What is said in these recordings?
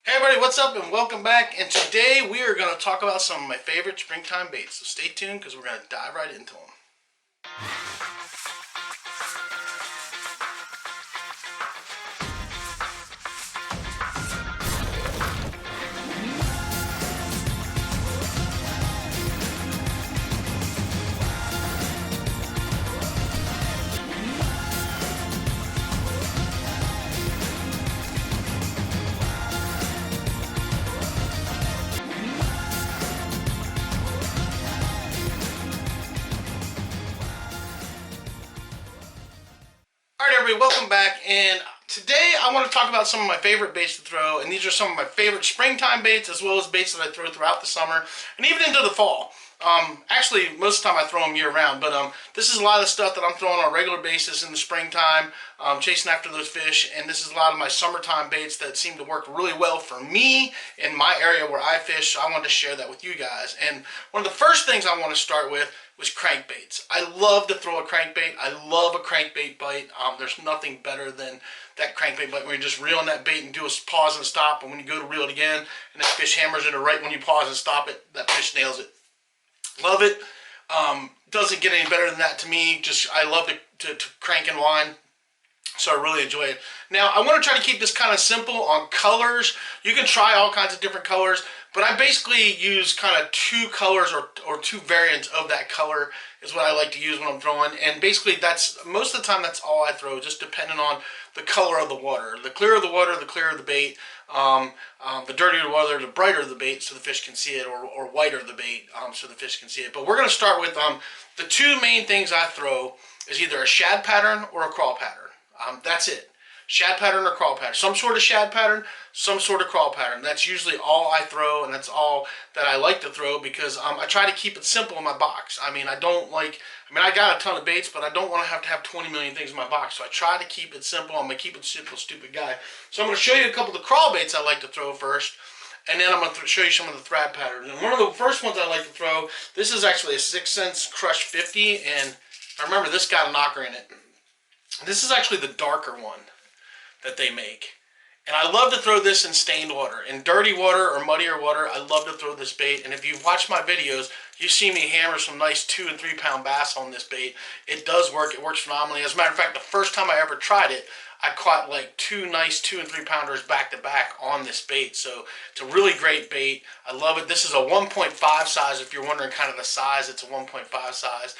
Hey everybody, what's up and welcome back. And today we are going to talk about some of my favorite springtime baits. So stay tuned because we're going to dive right into them. Alright everybody, welcome back. And today I want to talk about some of my favorite baits to throw. And these are some of my favorite springtime baits as well as baits that I throw throughout the summer and even into the fall. Actually, most of the time I throw them year round, but this is a lot of the stuff that I'm throwing on a regular basis in the springtime, chasing after those fish, and this is a lot of my summertime baits that seem to work really well for me in my area where I fish, so I wanted to share that with you guys. And one of the first things I want to start with was crankbaits. I love to throw a crankbait. I love a crankbait bite. There's nothing better than that crankbait bite when you're just reeling that bait and do a pause and stop, and when you go to reel it again, and that fish hammers it right when you pause and stop it, that fish nails it. Love it. Doesn't get any better than that to me. Just I love to crank and wind, so I really enjoy it. Now I want to try to keep this kind of simple on colors. You can try all kinds of different colors, but I basically use kind of two colors or two variants of that color is what I like to use when I'm throwing. And basically that's most of the time that's all I throw, just depending on the color of the water. The clearer the water, the clearer the bait. The dirtier the water, the brighter the bait so the fish can see it, or whiter the bait so the fish can see it. But we're going to start with the two main things I throw is either a shad pattern or a crawl pattern. That's it. Shad pattern or crawl pattern. Some sort of shad pattern, some sort of crawl pattern. That's usually all I throw, and that's all that I like to throw because I try to keep it simple in my box. I got a ton of baits, but I don't want to have 20 million things in my box, so I try to keep it simple. I'm a keep it simple, stupid guy. So I'm going to show you a couple of the crawl baits I like to throw first, and then I'm going to show you some of the thread patterns. And one of the first ones I like to throw, this is actually a 6 cents Crush 50, and I remember this got a knocker in it. This is actually the darker one that they make. And I love to throw this in stained water. In dirty water or muddier water, I love to throw this bait. And if you've watched my videos, you see me hammer some nice 2 and 3 pound bass on this bait. It does work. It works phenomenally. As a matter of fact, the first time I ever tried it, I caught like 2 nice 2 and 3 pounders back to back on this bait. So it's a really great bait. I love it. This is a 1.5 size. If you're wondering kind of the size, it's a 1.5 size.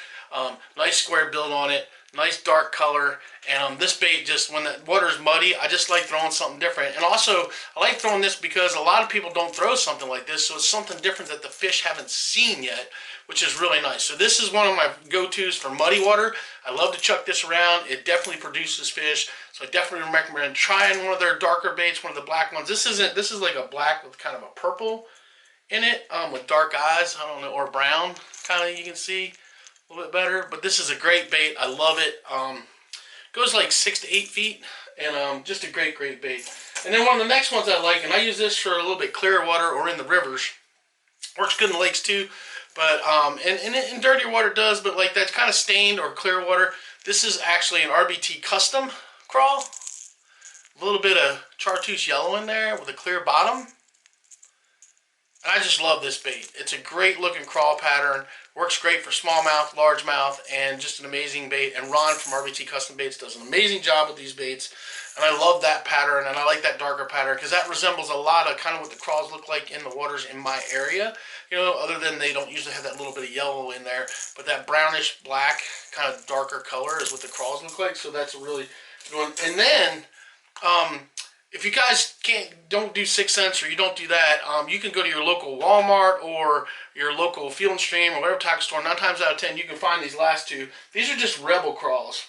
Nice square build on it. Nice dark color, and this bait, just when the water's muddy, I just like throwing something different. And also I like throwing this because a lot of people don't throw something like this, so it's something different that the fish haven't seen yet, which is really nice. So this is one of my go-tos for muddy water. I love to chuck this around. It definitely produces fish, so I definitely recommend trying one of their darker baits, one of the black ones. This is like a black with kind of a purple in it, with dark eyes, I don't know, or brown kind of, you can see a little bit better. But this is a great bait. I love it. Goes like 6 to 8 feet, and just a great bait. And then one of the next ones I like, and I use this for a little bit clearer water or in the rivers. Works good in the lakes too, but and in dirtier water does, but like that kind of stained or clear water. This is actually an RBT Custom crawl. A little bit of chartreuse yellow in there with a clear bottom. And I just love this bait. It's a great looking crawl pattern. Works great for smallmouth, largemouth, and just an amazing bait. And Ron from RBT Custom Baits does an amazing job with these baits. And I love that pattern, and I like that darker pattern because that resembles a lot of kind of what the crawls look like in the waters in my area. You know, other than they don't usually have that little bit of yellow in there. But that brownish black kind of darker color is what the crawls look like. So that's a really good one. And then if you guys don't do 6 cents or you don't do that, you can go to your local Walmart or your local Field and Stream or whatever tackle store. 9 times out of 10, you can find these last two. These are just Rebel crawls.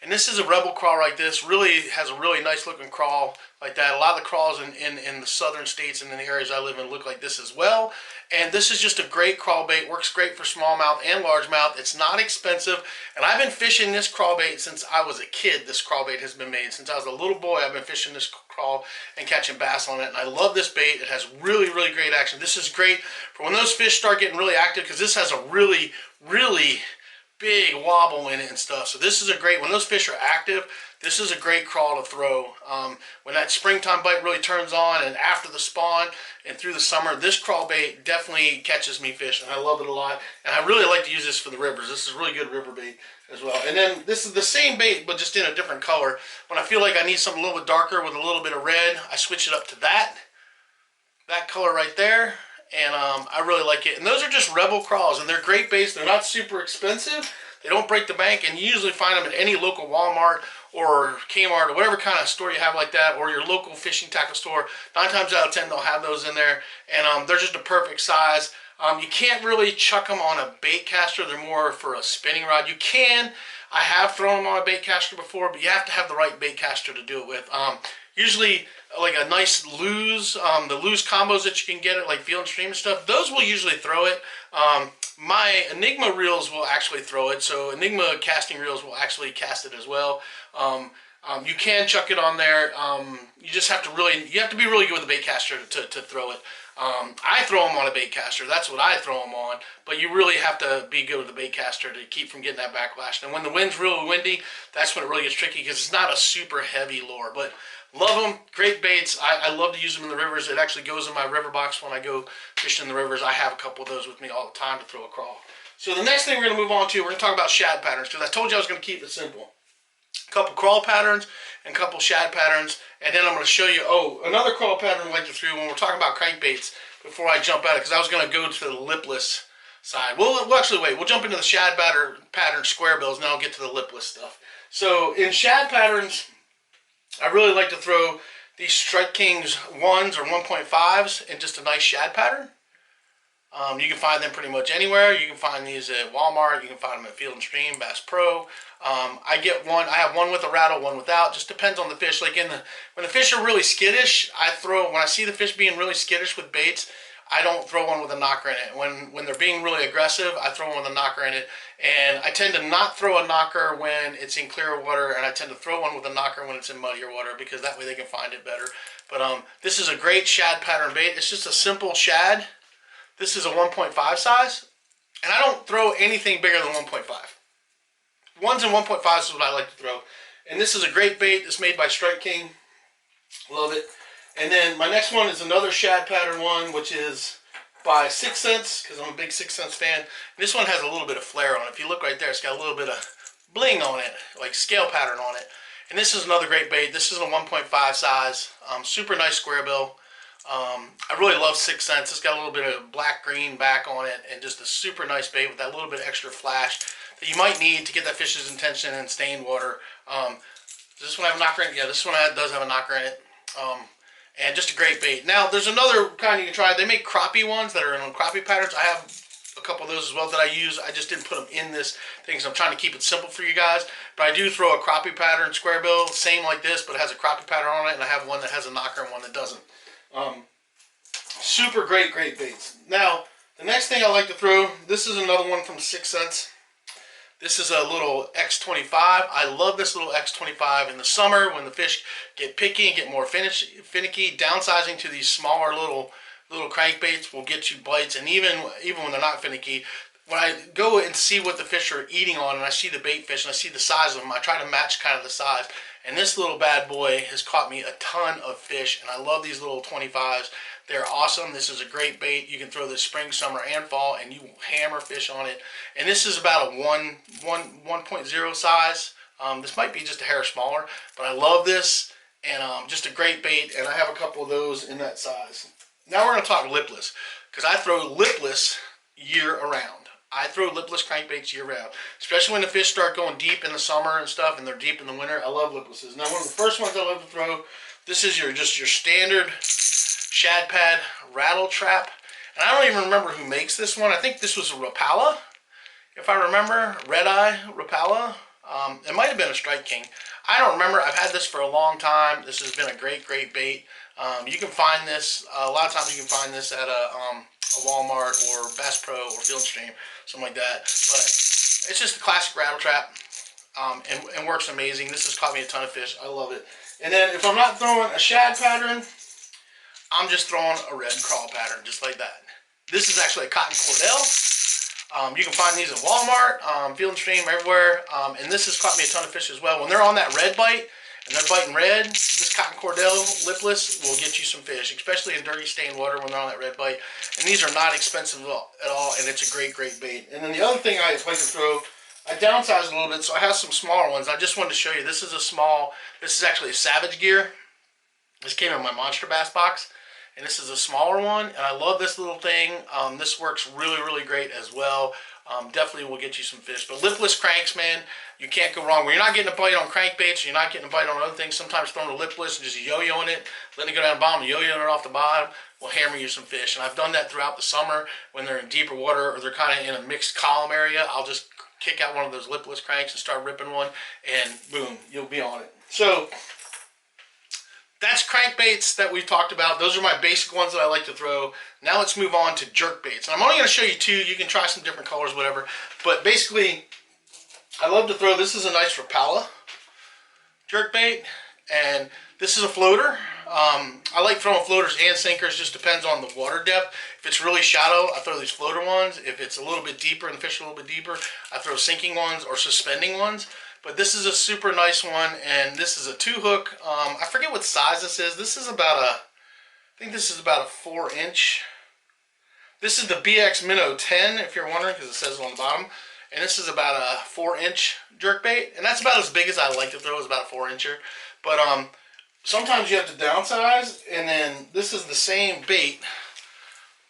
And this is a Rebel crawl like this. Really has a really nice looking crawl like that. A lot of the crawls in the southern states and in the areas I live in look like this as well. And this is just a great crawl bait. Works great for smallmouth and largemouth. It's not expensive. And I've been fishing this crawl bait since I was a kid. This crawl bait has been made. Since I was a little boy, I've been fishing this crawl and catching bass on it. And I love this bait. It has really great action. This is great for when those fish start getting really active because this has a really big wobble in it and stuff. So this is a great, when those fish are active, this is a great crawl to throw. When that springtime bite really turns on and after the spawn and through the summer, this crawl bait definitely catches me fish, and I love it a lot. And I really like to use this for the rivers. This is really good river bait as well. And then this is the same bait, but just in a different color. When I feel like I need something a little bit darker with a little bit of red, I switch it up to that color right there. And I really like it. And those are just Rebel crawls, and they're great baits. They're not super expensive. They don't break the bank, and you usually find them at any local Walmart or Kmart or whatever kind of store you have like that, or your local fishing tackle store. 9 times out of 10, they'll have those in there, and they're just a perfect size. You can't really chuck them on a bait caster. They're more for a spinning rod. You can. I have thrown them on a bait caster before, but you have to have the right bait caster to do it with. Usually, like a nice Lew's, the Lew's combos that you can get at like Field and Stream and stuff, those will usually throw it. My Enigma reels will actually throw it, so Enigma casting reels will actually cast it as well. You can chuck it on there. You just have to be really good with the bait caster to throw it. I throw them on a bait caster. That's what I throw them on. But you really have to be good with the bait caster to keep from getting that backlash. And when the wind's really windy, that's when it really gets tricky because it's not a super heavy lure. But love them. Great baits. I love to use them in the rivers. It actually goes in my river box when I go fishing in the rivers. I have a couple of those with me all the time to throw a crawl. So the next thing we're going to move on to, we're going to talk about shad patterns because I told you I was going to keep it simple. A couple crawl patterns and a couple shad patterns, and then I'm going to show you, another crawl pattern I like to throw when we're talking about crankbaits before I jump at it, because I was going to go to the lipless side. We'll actually wait. We'll jump into the shad pattern square bills, and then I'll get to the lipless stuff. So in shad patterns, I really like to throw these Strike Kings 1s or 1.5s in just a nice shad pattern. You can find them pretty much anywhere. You can find these at Walmart. You can find them at Field and Stream, Bass Pro. I have one with a rattle, one without. Just depends on the fish. Like when the fish are really skittish, when I see the fish being really skittish with baits, I don't throw one with a knocker in it. When they're being really aggressive, I throw one with a knocker in it. And I tend to not throw a knocker when it's in clear water, and I tend to throw one with a knocker when it's in muddier water because that way they can find it better. But this is a great shad pattern bait. It's just a simple shad. This is a 1.5 size, and I don't throw anything bigger than 1.5. 1s and 1.5s is what I like to throw. And this is a great bait. It's made by Strike King. Love it. And then my next one is another shad pattern one, which is by 6 Sense, because I'm a big 6 Sense fan. And this one has a little bit of flare on it. If you look right there, it's got a little bit of bling on it, like scale pattern on it. And this is another great bait. This is a 1.5 size. Super nice square bill. I really love 6 Sense. It's got a little bit of black-green back on it and just a super nice bait with that little bit of extra flash that you might need to get that fish's attention in stained water. Does this one have a knocker in it? Yeah, this one does have a knocker in it. And just a great bait. Now, there's another kind you can try. They make crappie ones that are in crappie patterns. I have a couple of those as well that I use. I just didn't put them in this thing because I'm trying to keep it simple for you guys. But I do throw a crappie pattern square bill, same like this, but it has a crappie pattern on it, and I have one that has a knocker and one that doesn't. Super great baits. Now, the next thing I like to throw, this is another one from 6 Sense. This is a little X25. I love this little X25 in the summer when the fish get picky and get more finicky. Downsizing to these smaller little crankbaits will get you bites, and even when they're not finicky, when I go and see what the fish are eating on and I see the bait fish and I see the size of them, I try to match kind of the size. And this little bad boy has caught me a ton of fish, and I love these little 25s. They're awesome. This is a great bait. You can throw this spring, summer, and fall, and you will hammer fish on it. And this is about a 1.0 size. This might be just a hair smaller, but I love this, and just a great bait, and I have a couple of those in that size. Now we're going to talk lipless, because I throw lipless year-round. I throw lipless crankbaits year-round, especially when the fish start going deep in the summer and stuff, and they're deep in the winter. I love liplesses. Now, one of the first ones I love to throw, this is your standard shad pad rattle trap, and I don't even remember who makes this one. I think this was a Rapala, if I remember, Red Eye Rapala. It might have been a Strike King. I don't remember. I've had this for a long time. This has been a great bait. You can find this, a lot of times you can find this at a Walmart or Bass Pro or Field Stream, something like that. But it's just a classic rattle trap, and works amazing. This has caught me a ton of fish. I love it. And then if I'm not throwing a shad pattern, I'm just throwing a red crawl pattern, just like that. This is actually a cotton cordell. You can find these at Walmart, Field & Stream, everywhere. And this has caught me a ton of fish as well. When they're on that red bite, and they're biting red, this Cotton Cordell lipless will get you some fish, especially in dirty stained water when they're on that red bite. And these are not expensive at all, and it's a great, great bait. And then the other thing I like to throw, I downsized a little bit, so I have some smaller ones. I just wanted to show you, this is a small, this is actually a Savage Gear. This came in my Monster Bass box. And this is a smaller one, and I love this little thing. This works really, really great as well. Definitely will get you some fish. But lipless cranks, man, you can't go wrong. When you're not getting a bite on crankbaits, you're not getting a bite on other things, sometimes throwing a lipless and just yo-yoing it, letting it go down the bottom, yo-yoing it off the bottom, will hammer you some fish. And I've done that throughout the summer when they're in deeper water or they're kind of in a mixed column area. I'll just kick out one of those lipless cranks and start ripping one, and boom, you'll be on it. So that's crankbaits that we've talked about. Those are my basic ones that I like to throw. Now let's move on to jerk baits. And I'm only going to show you two. You can try some different colors, whatever. But basically, I love to throw, this is a nice Rapala jerk bait. And this is a floater. I like throwing floaters and sinkers. Just depends on the water depth. If it's really shallow, I throw these floater ones. If it's a little bit deeper and the fish are a little bit deeper, I throw sinking ones or suspending ones. But this is a super nice one, and this is a 2-hook. I forget what size this is. This is about a, I think this is about a 4-inch. This is the BX Minnow 10, if you're wondering, because it says it on the bottom. And this is about a 4-inch jerkbait, and that's about as big as I like to throw, is about a 4-incher. But sometimes you have to downsize, and then this is the same bait,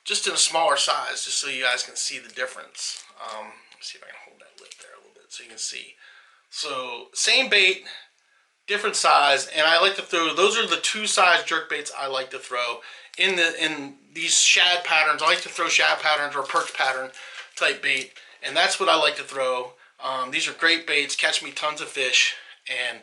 just in a smaller size, just so you guys can see the difference. Let's see if I can hold that lip there a little bit so you can see. So same bait, different size, and I like to throw, those are the 2 size jerk baits I like to throw in these shad patterns. I like to throw shad patterns or perch pattern type bait, and that's what I like to throw. These are great baits, catch me tons of fish, and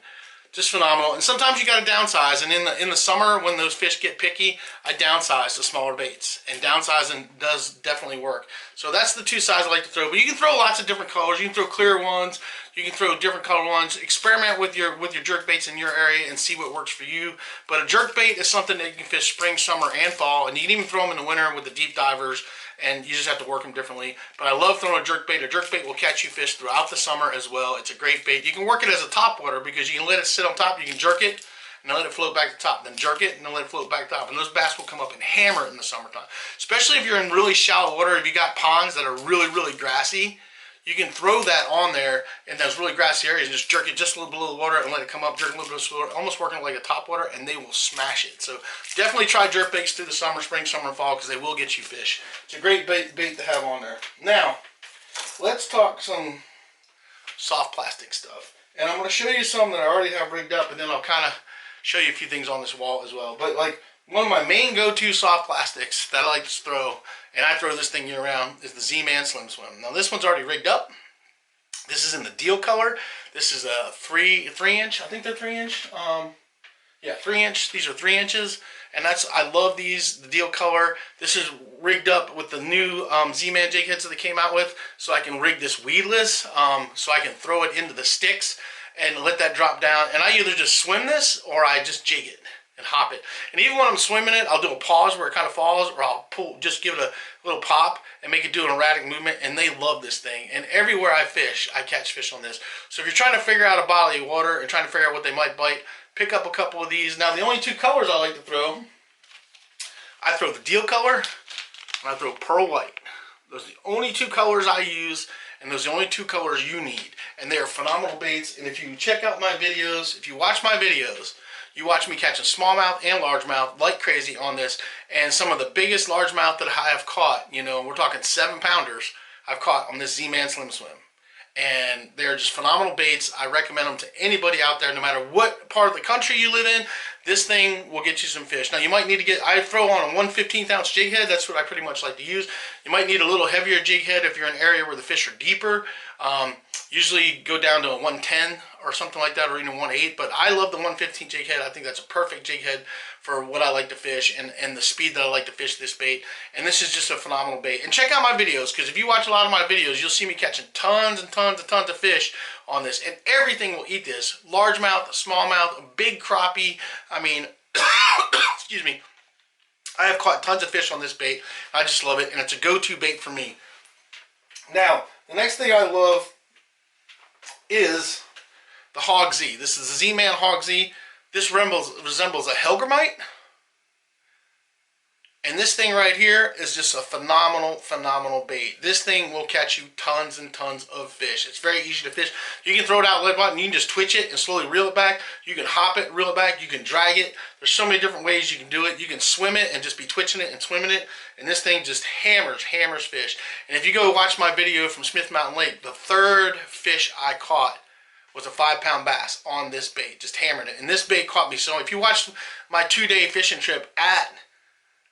just phenomenal. And sometimes you got to downsize, and in the summer when those fish get picky, I downsize to smaller baits, and downsizing does definitely work. So that's the 2 sizes I like to throw. But you can throw lots of different colors. You can throw clear ones. You can throw different color ones. Experiment with your jerk baits in your area and see what works for you. But a jerk bait is something that you can fish spring, summer, and fall, and you can even throw them in the winter with the deep divers, and you just have to work them differently. But I love throwing a jerk bait. A jerk bait will catch you fish throughout the summer as well. It's a great bait. You can work it as a top water because you can let it sit on top. You can jerk it and then let it float back to the top. Then jerk it and then let it float back to the top. And those bass will come up and hammer it in the summertime. Especially if you're in really shallow water. If you got ponds that are really, really grassy, you can throw that on there in those really grassy areas and just jerk it just a little below the water and let it come up, jerk a little bit slower, almost working like a top water, and they will smash it. So definitely try jerk baits through the summer, spring, summer, and fall, because they will get you fish. It's a great bait to have on there. Now, let's talk some soft plastic stuff. And I'm going to show you some that I already have rigged up, and then I'll kind of show you a few things on this wall as well. But like, one of my main go-to soft plastics that I like to throw, and I throw this thing year round, is the Z-Man Slim Swim. Now this one's already rigged up. This is in the deal color. This is a 3-inch. I think they're 3-inch. Yeah, 3-inch. These are 3 inches, and I love these. The deal color. This is rigged up with the new Z-Man jig heads that they came out with, so I can rig this weedless, so I can throw it into the sticks and let that drop down. And I either just swim this or I just jig it and hop it. And even when I'm swimming it, I'll do a pause where it kind of falls, or I'll pull, just give it a little pop and make it do an erratic movement. And they love this thing. And everywhere I fish, I catch fish on this. So if you're trying to figure out a body of water and trying to figure out what they might bite, pick up a couple of these. Now the only 2 colors I like to throw, I throw the deal color and I throw pearl white. Those are the only 2 colors I use, and those are the only 2 colors you need. And they are phenomenal baits. And if you check out my videos, if you watch my videos, you watch me catching smallmouth and largemouth like crazy on this. And some of the biggest largemouth that I have caught, you know, we're talking 7-pounders, I've caught on this Z-Man Slim Swim. And they're just phenomenal baits. I recommend them to anybody out there, no matter what part of the country you live in. This thing will get you some fish. Now you might need to get, I throw on a 1/15-ounce jig head. That's what I pretty much like to use. You might need a little heavier jig head if you're in an area where the fish are deeper. Usually go down to a 110 or something like that, or even 1/8. But I love the 1/15 jig head. I think that's a perfect jig head for what I like to fish and the speed that I like to fish this bait. And this is just a phenomenal bait. And check out my videos, because if you watch a lot of my videos, you'll see me catching tons and tons and tons of fish on this. And everything will eat this. Largemouth, smallmouth, big crappie. I mean, excuse me. I have caught tons of fish on this bait. I just love it, and it's a go-to bait for me. Now, the next thing I love is the Hog Z. This is the Z-Man Hog Z. This resembles a Hellgrammite. And this thing right here is just a phenomenal bait. This thing will catch you tons and tons of fish. It's very easy to fish. You can throw it out lead button. You can just twitch it and slowly reel it back. You can hop it, reel it back. You can drag it. There's so many different ways you can do it. You can swim it and just be twitching it and swimming it. And this thing just hammers fish. And if you go watch my video from Smith Mountain Lake, the third fish I caught was a 5-pound bass on this bait. Just hammering it. And this bait caught me. So if you watch my 2-day fishing trip at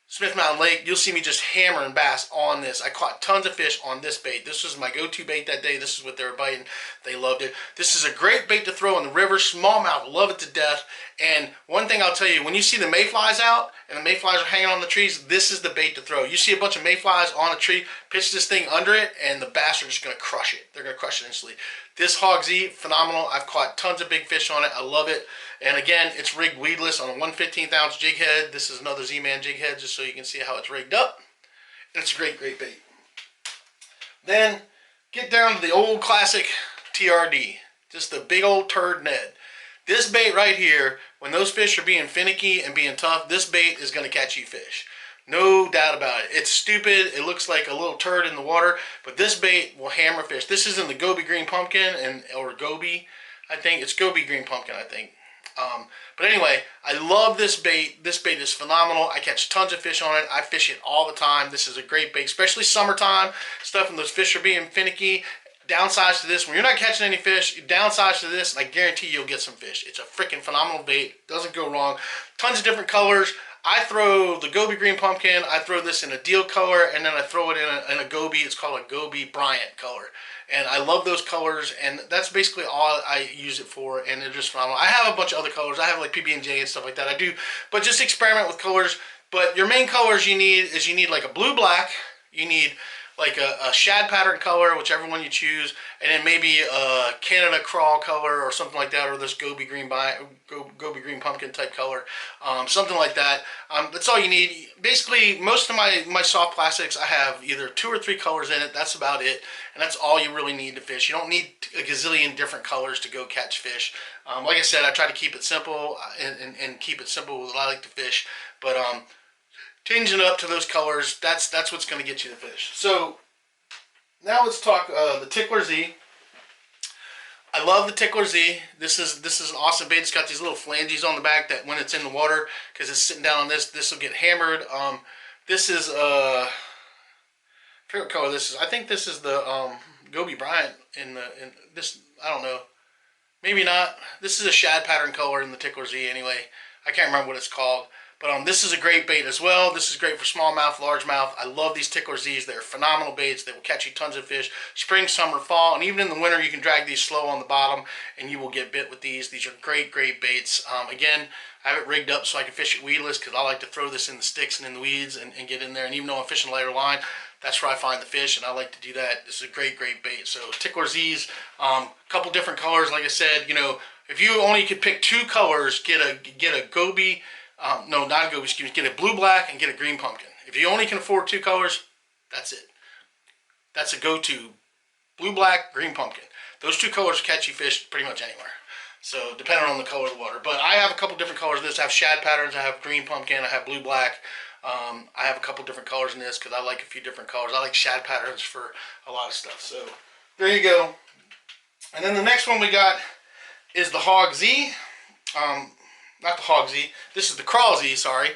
Smith Mountain Lake, you'll see me just hammering bass on this. I caught tons of fish on this bait. This was my go-to bait that day. This is what they were biting. They loved it. This is a great bait to throw in the river. Smallmouth love it to death. And one thing I'll tell you, when you see the mayflies out and the mayflies are hanging on the trees, this is the bait to throw. You see a bunch of mayflies on a tree, pitch this thing under it, and the bass are just going to crush it. They're going to crush it instantly. This Hog Z, phenomenal. I've caught tons of big fish on it. I love it. And again, it's rigged weedless on a 1/15-ounce jig head. This is another Z-Man jig head, just so you can see how it's rigged up. And it's a great bait. Then get down to the old classic TRD, just the big old turd Ned. This bait right here, when those fish are being finicky and being tough, this bait is going to catch you fish. No doubt about it. It's stupid. It looks like a little turd in the water, but this bait will hammer fish. This is in the Goby Green Pumpkin, or Goby, I think. It's Goby Green Pumpkin, I think. But anyway, I love this bait. This bait is phenomenal. I catch tons of fish on it. I fish it all the time. This is a great bait, especially summertime stuff when those fish are being finicky. Downsides to this, when you're not catching any fish, downsides to this, and I guarantee you'll get some fish. It's a freaking phenomenal bait. Doesn't go wrong. Tons of different colors. I throw the Goby Green Pumpkin, I throw this in a deal color, and then I throw it in a Goby. It's called a Goby Bryant color. And I love those colors, and that's basically all I use it for, and they're just phenomenal. I have a bunch of other colors. I have like PB&J and stuff like that. I do, but just experiment with colors. But your main colors you need like a blue-black. You need like a shad pattern color, whichever one you choose, and then maybe a Canada crawl color or something like that, or this Goby Green Pumpkin type color, something like that. That's all you need. Basically, most of my soft plastics, I have either 2 or 3 colors in it. That's about it, and that's all you really need to fish. You don't need a gazillion different colors to go catch fish. Like I said, I try to keep it simple and keep it simple with what I like to fish, but changing it up to those colors, that's what's going to get you the fish. So now let's talk the Tickler Z. I love the Tickler Z. This is an awesome bait. It's got these little flanges on the back that when it's in the water, because it's sitting down on this will get hammered. This is I forget what color this is. I think this is the Goby Bryant in this. I don't know. Maybe not. This is a shad pattern color in the Tickler Z anyway. I can't remember what it's called. But this is a great bait as well. This is great for smallmouth, largemouth. I love these Tickler Z's. They're phenomenal baits. They will catch you tons of fish. Spring, summer, fall, and even in the winter, you can drag these slow on the bottom, and you will get bit with these. These are great baits. Again, I have it rigged up so I can fish it weedless, because I like to throw this in the sticks and in the weeds and get in there. And even though I'm fishing lighter line, that's where I find the fish, and I like to do that. This is a great bait. So Tickler Z's, a couple different colors. Like I said, if you only could pick 2 colors, get a Goby. No, not a Goby, excuse me. Get a blue-black and get a green pumpkin. If you only can afford 2 colors, that's it. That's a go-to. Blue-black, green pumpkin. Those 2 colors catch you fish pretty much anywhere. So, depending on the color of the water. But I have a couple different colors in this. I have shad patterns. I have green pumpkin. I have blue-black. I have a couple different colors in this because I like a few different colors. I like shad patterns for a lot of stuff. So, there you go. And then the next one we got is the Hog Z. Not the Hog Z. This is the Crawl Z, sorry.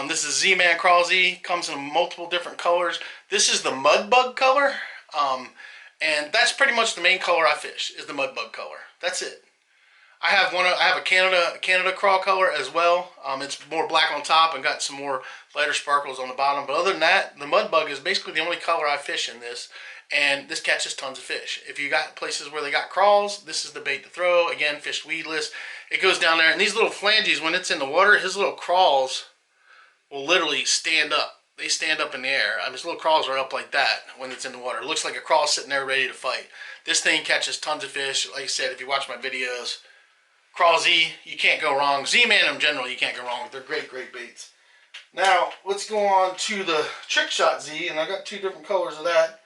This is Z-Man Crawl Z. Comes in multiple different colors. This is the Mud Bug color. And that's pretty much the main color I fish, is the Mud Bug color. That's it. I have a Canada crawl color as well. It's more black on top and got some more lighter sparkles on the bottom. But other than that, the Mud Bug is basically the only color I fish in this. And this catches tons of fish. If you got places where they got crawls, this is the bait to throw. Again, fish weedless. It goes down there, and these little flanges, when it's in the water, his little crawls will literally stand up. They stand up in the air. His little crawls are up like that when it's in the water. It looks like a crawl sitting there ready to fight. This thing catches tons of fish. Like I said, if you watch my videos, Crawl Z, you can't go wrong. Z-Man in general, you can't go wrong. They're great baits. Now, let's go on to the Trick Shot Z, and I've got 2 different colors of that.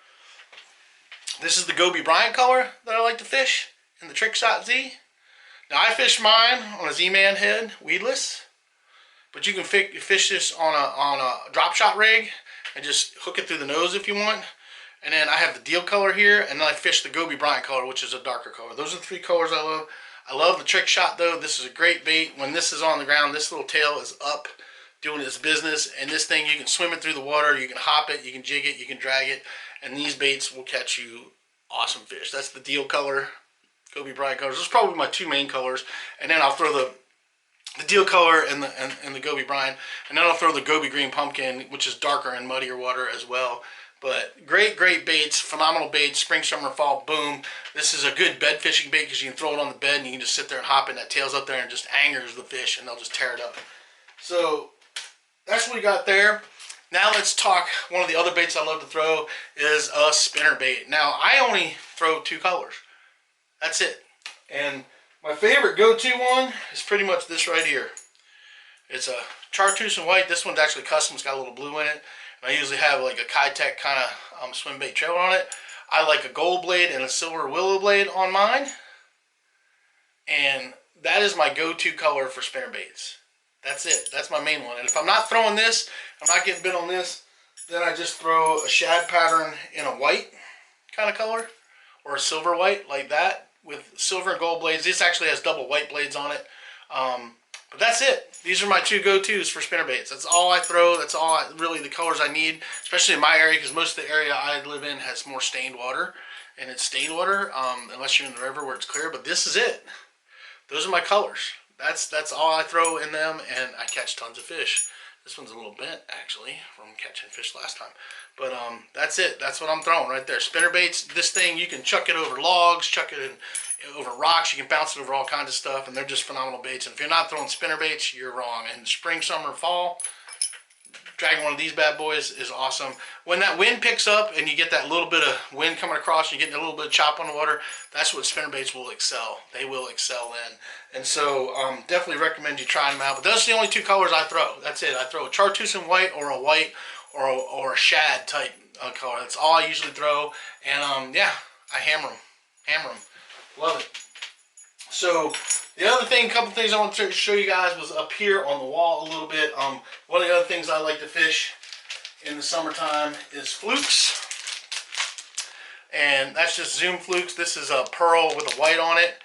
This is the Goby Bryant color that I like to fish in the Trick Shot Z. Now I fish mine on a Z-Man head, weedless, but you can fish this on a drop shot rig and just hook it through the nose if you want. And then I have the deal color here, and then I fish the Goby Bryant color, which is a darker color. Those are the three colors I love. I love the Trick Shot though. This is a great bait. When this is on the ground, this little tail is up doing its business, and this thing, you can swim it through the water, you can hop it, you can jig it, you can drag it, and these baits will catch you awesome fish. That's the deal color, Goby Bryant colors. Those are probably my two main colors, and then I'll throw the deal color and the Goby Bryant, and then I'll throw the Goby Green Pumpkin, which is darker and muddier water as well. But great baits, phenomenal baits, spring, summer, fall, boom. This is a good bed fishing bait because you can throw it on the bed and you can just sit there and hop in. That tail's up there and just angers the fish, and they'll just tear it up. So that's what we got there. Now let's talk. One of the other baits I love to throw is a spinner bait. Now I only throw two colors. That's it. And my favorite go-to one is pretty much this right here. It's a chartreuse and white. This one's actually custom. It's got a little blue in it. And I usually have like a Kitech kind of swim bait trailer on it. I like a gold blade and a silver willow blade on mine. And that is my go-to color for spinner baits. That's it. That's my main one. And if I'm not throwing this, I'm not getting bit on this, then I just throw a shad pattern in a white kind of color or a silver white like that with silver and gold blades. This actually has double white blades on it. But that's it. These are my two go-tos for spinner baits. That's all I throw. That's all really the colors I need, especially in my area, because most of the area I live in has more stained water, and it's stained water unless you're in the river where it's clear. But this is it. Those are my colors. That's all I throw in them, and I catch tons of fish. This one's a little bent actually from catching fish last time, but that's it. That's what I'm throwing right there. Spinner baits. This thing, you can chuck it over logs, chuck it over rocks. You can bounce it over all kinds of stuff, and they're just phenomenal baits. And if you're not throwing spinner baits, you're wrong. And spring, summer, fall, dragging one of these bad boys is awesome. When that wind picks up and you get that little bit of wind coming across, you're getting a little bit of chop on the water, that's what spinner baits will excel. They will excel then. And so definitely recommend you try them out. But those are the only two colors I throw. That's it. I throw a chartreuse and white or a shad type color. That's all I usually throw. And yeah, I hammer them. Hammer them. Love it. So the other thing, a couple things I want to show you guys was up here on the wall a little bit. One of the other things I like to fish in the summertime is flukes. And that's just Zoom flukes. This is a pearl with a white on it.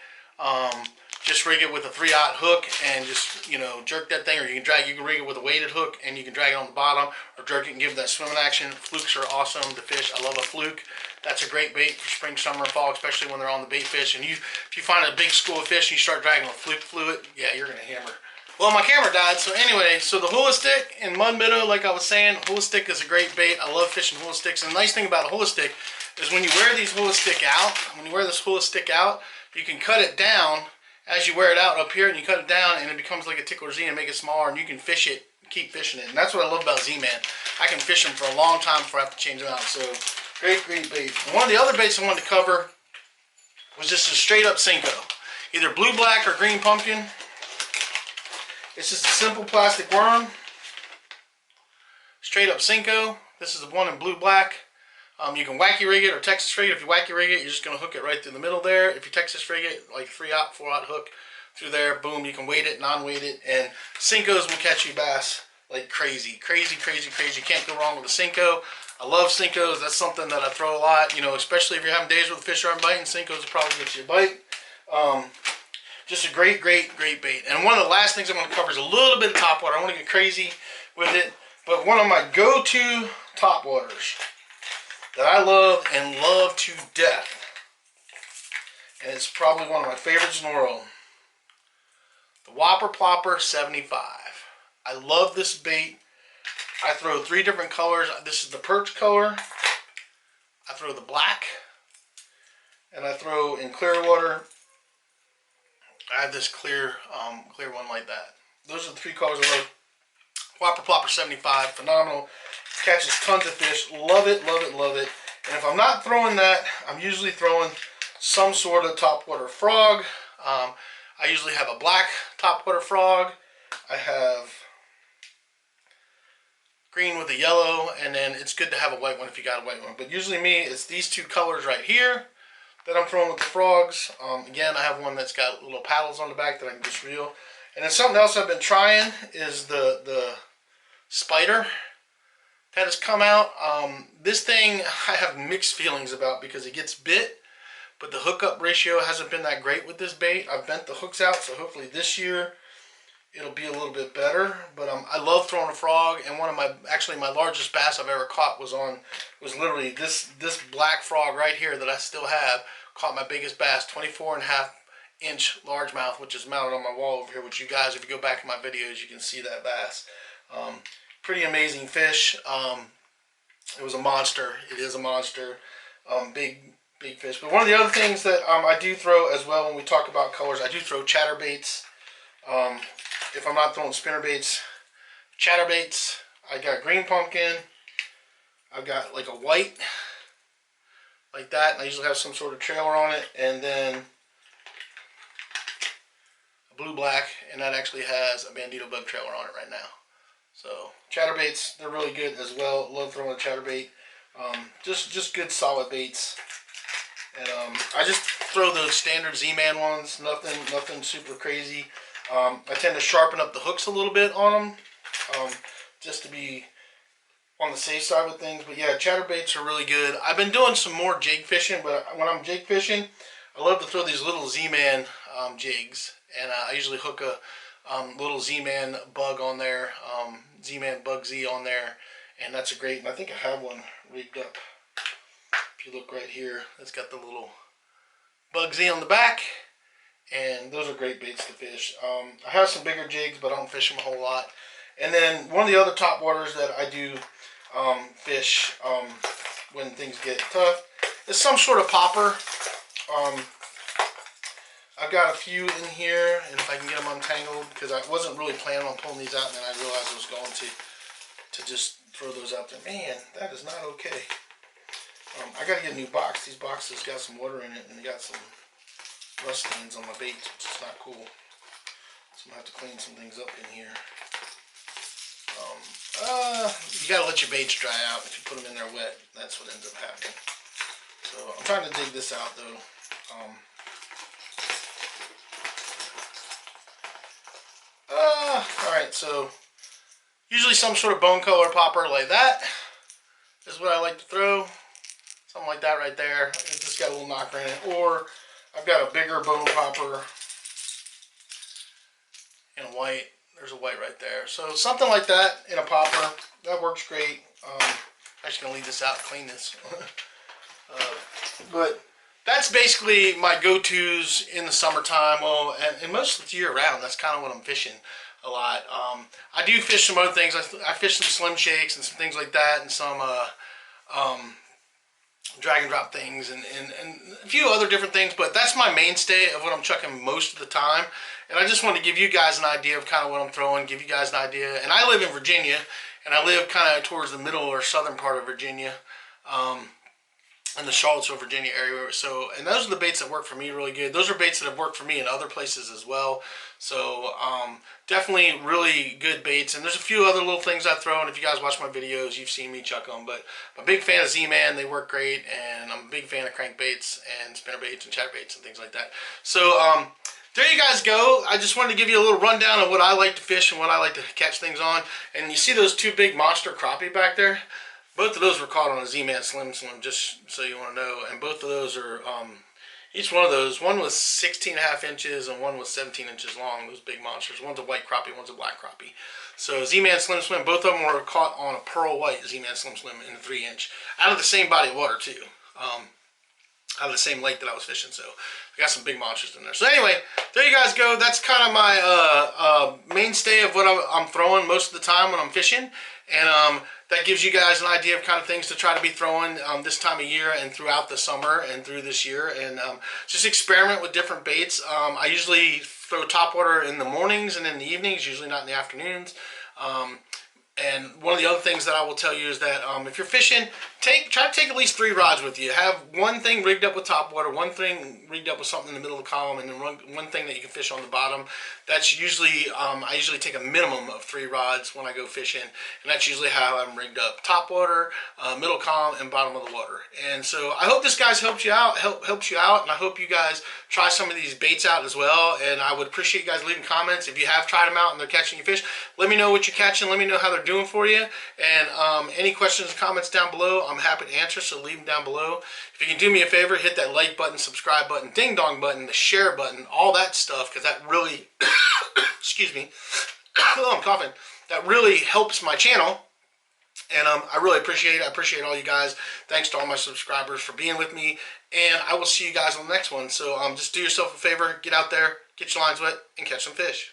Just rig it with a 3/0 hook and just, you know, jerk that thing, or you can rig it with a weighted hook and you can drag it on the bottom or jerk it and give it that swimming action. Flukes are awesome to fish. I love a fluke. That's a great bait for spring, summer, and fall, especially when they're on the bait fish. And if you find a big school of fish and you start dragging a fluke fluid, yeah, you're going to hammer. Well, my camera died, so anyway, so the hula stick and mud minnow, like I was saying, hula stick is a great bait. I love fishing hula sticks. And the nice thing about a hula stick is when you wear these hula stick out, you can cut it down as you wear it out up here, and you cut it down and it becomes like a Tickler Z and make it smaller, and you can fish it, keep fishing it. And that's what I love about Z-Man. I can fish them for a long time before I have to change them out. So great bait. And one of the other baits I wanted to cover was just a straight up Senko. Either blue black or green pumpkin. It's just a simple plastic worm. Straight up Senko. This is the one in blue black. You can wacky rig it or Texas rig it. If you wacky rig it, you're just going to hook it right through the middle there. If you Texas rig it, like 3/0, 4/0 hook through there, boom, you can weight it, non-weight it, and Senkos will catch you bass like crazy. Crazy. You can't go wrong with a Senko. I love Senkos. That's something that I throw a lot, you know, especially if you're having days where the fish aren't biting. Senkos will probably get you a bite. Just a great bait. And one of the last things I'm going to cover is a little bit of topwater. I want to get crazy with it, but one of my go-to topwaters that I love and love to death, and it's probably one of my favorites in the world, the Whopper Plopper 75. I love this bait. I throw 3 different colors. This is the perch color. I throw the black, and I throw in clear water. I have this clear one like that. Those are the 3 colors I love. Whopper Plopper 75, phenomenal. Catches tons of fish. Love it. And if I'm not throwing that, I'm usually throwing some sort of topwater frog. I usually have a black topwater frog. I have green with a yellow, and then it's good to have a white one if you got a white one. But usually me, it's these two colors right here that I'm throwing with the frogs. Again, I have one that's got little paddles on the back that I can just reel. And then something else I've been trying is the spider that has come out. This thing I have mixed feelings about because it gets bit, but the hookup ratio hasn't been that great with this bait. I've bent the hooks out, so hopefully this year it'll be a little bit better. But I love throwing a frog, and one of my largest bass I've ever caught was literally this black frog right here that I still have. Caught my biggest bass, 24.5-inch largemouth, which is mounted on my wall over here, which you guys, if you go back in my videos, you can see that bass. Pretty amazing fish. It was a monster. It is a monster. Big fish. But one of the other things that I do throw as well when we talk about colors, I do throw chatterbaits. If I'm not throwing spinnerbaits, chatterbaits. I got green pumpkin. I've got like a white, like that, and I usually have some sort of trailer on it, and then a blue-black, and that actually has a bandito bug trailer on it right now. So chatterbaits, they're really good as well. Love throwing a chatterbait. Just good solid baits. And I just throw those standard Z-Man ones. Nothing super crazy. I tend to sharpen up the hooks a little bit on them, just to be on the safe side with things. But yeah, chatterbaits are really good. I've been doing some more jig fishing, but when I'm jig fishing, I love to throw these little Z-Man jigs, and I usually hook a little Z-Man bug on there, Z-Man Bug Z on there, and that's a great, and I think I have one rigged up. If you look right here, it's got the little Bug Z on the back, and those are great baits to fish. I have some bigger jigs, but I don't fish them a whole lot. And then one of the other top waters that I do fish when things get tough is some sort of popper. I've got a few in here, and if I can get them untangled, because I wasn't really planning on pulling these out, and then I realized I was going to just throw those out there. Man, that is not okay. I got to get a new box. These boxes got some water in it, and they got some rust stains on my baits, which is not cool. So I'm going to have to clean some things up in here. You got to let your baits dry out. If you put them in there wet, that's what ends up happening. So I'm trying to dig this out, though. Alright, so usually some sort of bone color popper like that is what I like to throw. Something like that right there. It's just got a little knocker in it. Or I've got a bigger bone popper in a white. There's a white right there. So something like that in a popper. That works great. I'm actually going to leave this out and clean this. But that's basically my go-tos in the summertime. Well, and most of the year round, that's kind of what I'm fishing a lot. I do fish some other things. I fish some slim shakes and some things like that, and some drag and drop things, and a few other different things. But that's my mainstay of what I'm chucking most of the time. And I just want to give you guys an idea of kind of what I'm throwing, give you guys an idea. And I live in Virginia, and I live kind of towards the middle or southern part of Virginia. In the Charlottesville, Virginia area. So, and those are the baits that work for me really good. Those are baits that have worked for me in other places as well. So, definitely really good baits. And there's a few other little things I throw, and if you guys watch my videos, you've seen me chuck them. But I'm a big fan of Z-Man. They work great, and I'm a big fan of crankbaits and spinnerbaits and chatterbaits and things like that. So, there you guys go. I just wanted to give you a little rundown of what I like to fish and what I like to catch things on. And you see those two big monster crappie back there? Both of those were caught on a Z-Man Slim, just so you want to know. And both of those are, each one of those, one was 16.5 inches and one was 17 inches long, those big monsters. One's a white crappie, one's a black crappie. So Z-Man Slim, both of them were caught on a pearl white Z-Man Slim in a 3-inch. Out of the same body of water, too. Out of the same lake that I was fishing, so I got some big monsters in there. So anyway, there you guys go. That's kind of my mainstay of what I'm throwing most of the time when I'm fishing. And that gives you guys an idea of kind of things to try to be throwing this time of year and throughout the summer and through this year. And just experiment with different baits. I usually throw topwater in the mornings and in the evenings, usually not in the afternoons. And one of the other things that I will tell you is that if you're fishing, try to take at least 3 rods with you. Have one thing rigged up with top water, one thing rigged up with something in the middle of the column, and then one thing that you can fish on the bottom. That's usually, I usually take a minimum of 3 rods when I go fishing, and that's usually how I'm rigged up: top water, middle column, and bottom of the water. And so I hope this guys helps you out, and I hope you guys try some of these baits out as well. And I would appreciate you guys leaving comments if you have tried them out and they're catching your fish. Let me know what you're catching. Let me know how they're doing for you. And any questions and comments down below, I'm happy to answer, so leave them down below. If you can do me a favor, hit that like button, subscribe button, ding dong button, the share button, all that stuff, because that really, excuse me, oh, I'm coughing, that really helps my channel. And I really appreciate it. I appreciate all you guys. Thanks to all my subscribers for being with me. And I will see you guys on the next one. So just do yourself a favor, get out there, get your lines wet, and catch some fish.